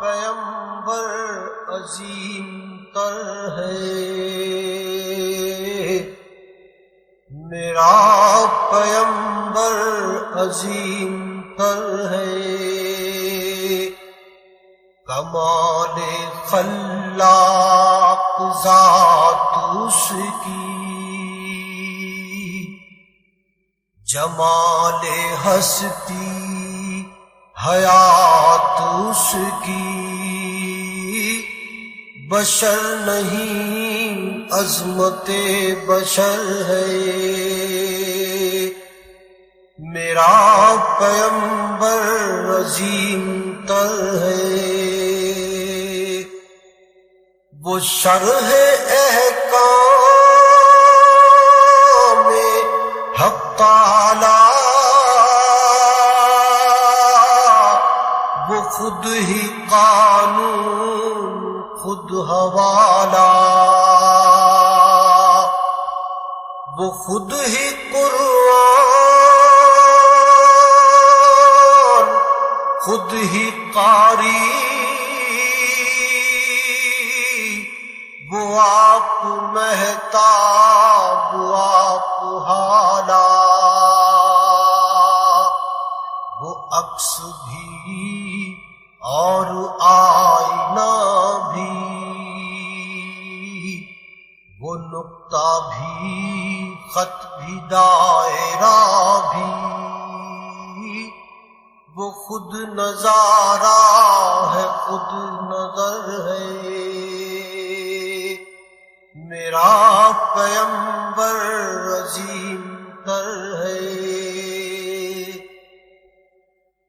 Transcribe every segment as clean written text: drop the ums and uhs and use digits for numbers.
پیمبر عظیم تر ہے، میرا پیمبر عظیم تر ہے، کمال خلاق ذات اس کی، جمال ہستی حیات اس کی، بشر نہیں عظمت بشر ہے، میرا پیمبر عظیم تر ہے، وہ شرح احکام حق تعالی، وہ خود ہی قانون خود حوالہ، وہ خود ہی قرآن خود ہی قاری، وہ آپ مہتاب آپ حالا، وہ عکس بھی اور آئینہ بھی، وہ نقطہ بھی خط بھی دائرہ بھی، وہ خود نظارہ ہے خود نظر ہے، میرا پیمبر عظیم تر ہے،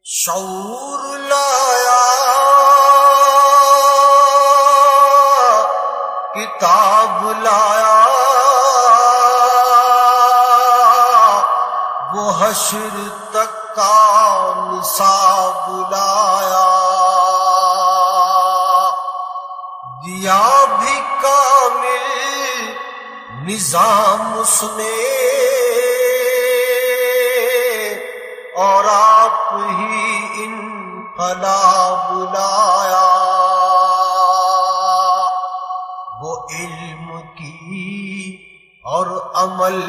شعور لایا کتاب لایا، وہ حشر تک کا نصاب لایا، دیا بھی کامل نظام اس نے، اور آپ ہی انقلاب لایا، وہ علم کی اور عمل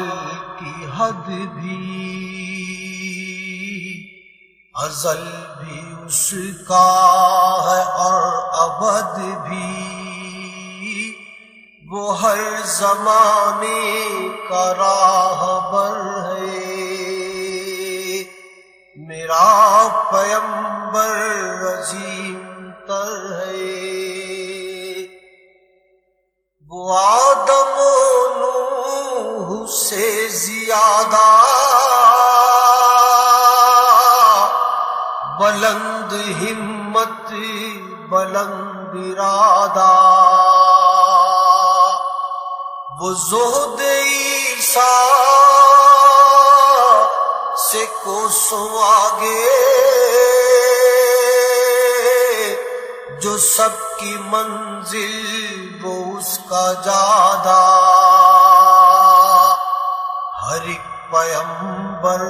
کی حد بھی، ازل بھی اس کا ہے اور ابد بھی، وہ ہر زمانے کا راہبر ہے، میرا پیمبر عظیم تر ہے، وہ آدم و نوح سے زیادہ بلند ہمت بلند ارادہ، وہ زہد عیسیٰ سے کوسوں آگے، جو سب کی منزل وہ اس کا جادہ، ہر ایک پیمبر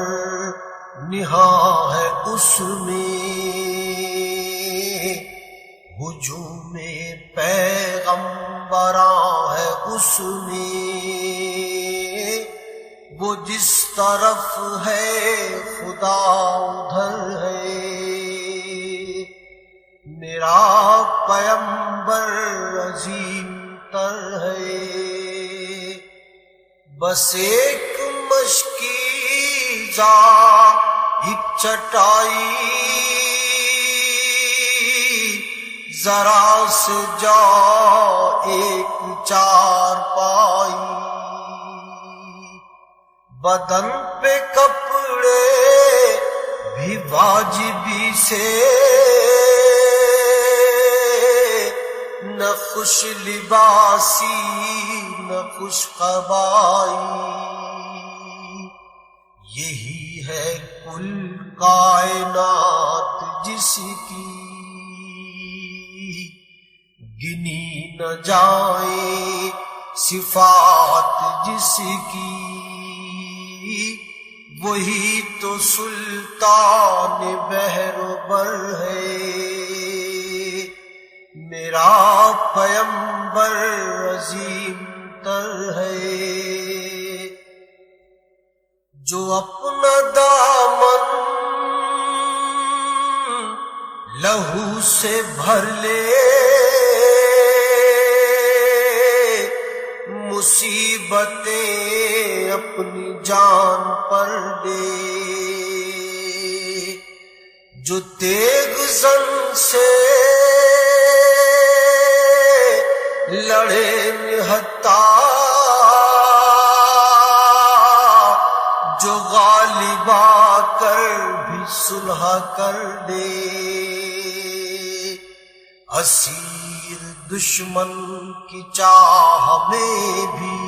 نہاں ہے اس میں، ہجوم پیغمبراں ہے اس میں، وہ جس طرف ہے خدا ادھر ہے، میرا پیمبر عظیم تر ہے، بس ایک مشکی ایک چٹائی، ذرا سے جا ایک چار پائی، بدن پہ کپڑے بھی واجبی سے، نہ خوش لباسی نہ خوش قبائی، یہی ہے کل کائنات جس کی گنی نہ جائیں صفات جس کی، وہی تو سلطان بحر و بر ہے، میرا پیمبر عظیم تر ہے، جو اپنا دامن لہو سے بھر لے، مصیبتیں اپنی جان پر لے، جو تیغ زن سے لڑے نہتا، جو غالب آ کر بھی صلح کر لے، اسیر دشمن کی چاہ میں بھی،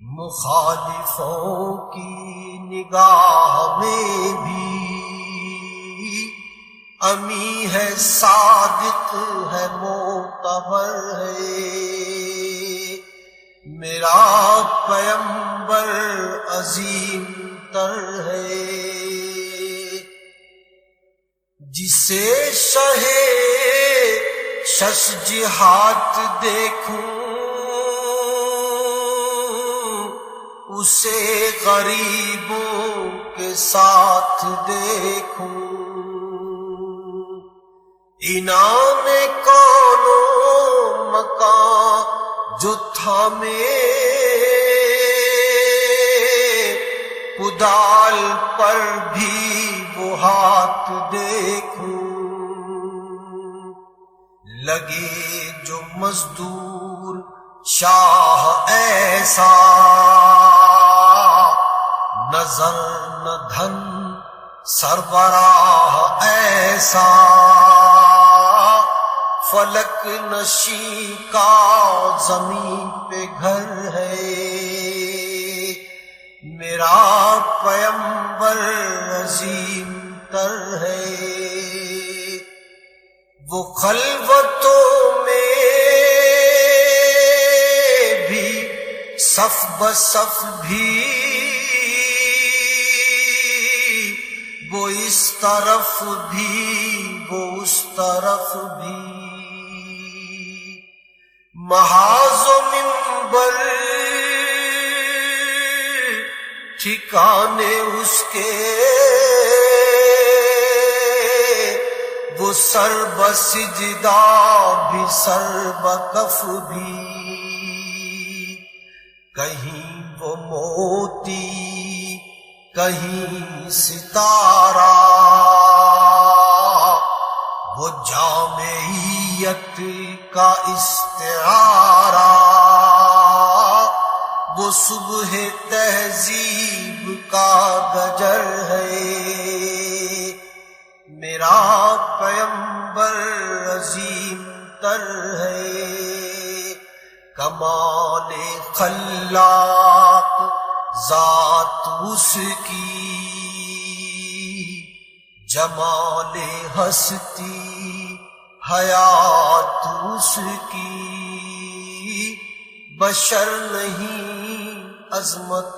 مخالفوں کی نگاہ میں بھی، امی ہے صادق ہے معتبر ہے، میرا پیمبر عظیم تر ہے، جسے شہ شش جہات دیکھوں، اسے غریبوں کے ساتھ دیکھوں، انعام کونو مکان جو تھامے، کدال پر بھی وہ ہاتھ دیکھوں، لگے جو مزدور شاہ ایسا، نظر نہ دھن سربراہ ایسا، فلک نشیں کا زمین پہ گھر ہے، میرا پیمبر عظیم تر ہے، وہ خلوتوں میں بھی صف بصف بھی، وہ اس طرف بھی وہ اس طرف بھی، محاذ و منبر ٹھکانے اس کے، وہ سر بسجدہ بھی سر بکف بھی، کہیں وہ موتی کہیں ستارہ، وہ جامعیت کا استعارہ، وہ صبح تہذیب کا گجر ہے، میرا پیمبر عظیم تر ہے، کمال خلاق ذات اس کی، جمال ہستی حیات اس کی، بشر نہیں عظمت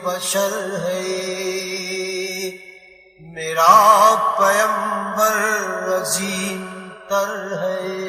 بشر ہے، میرا پیمبر عظیم تر ہے۔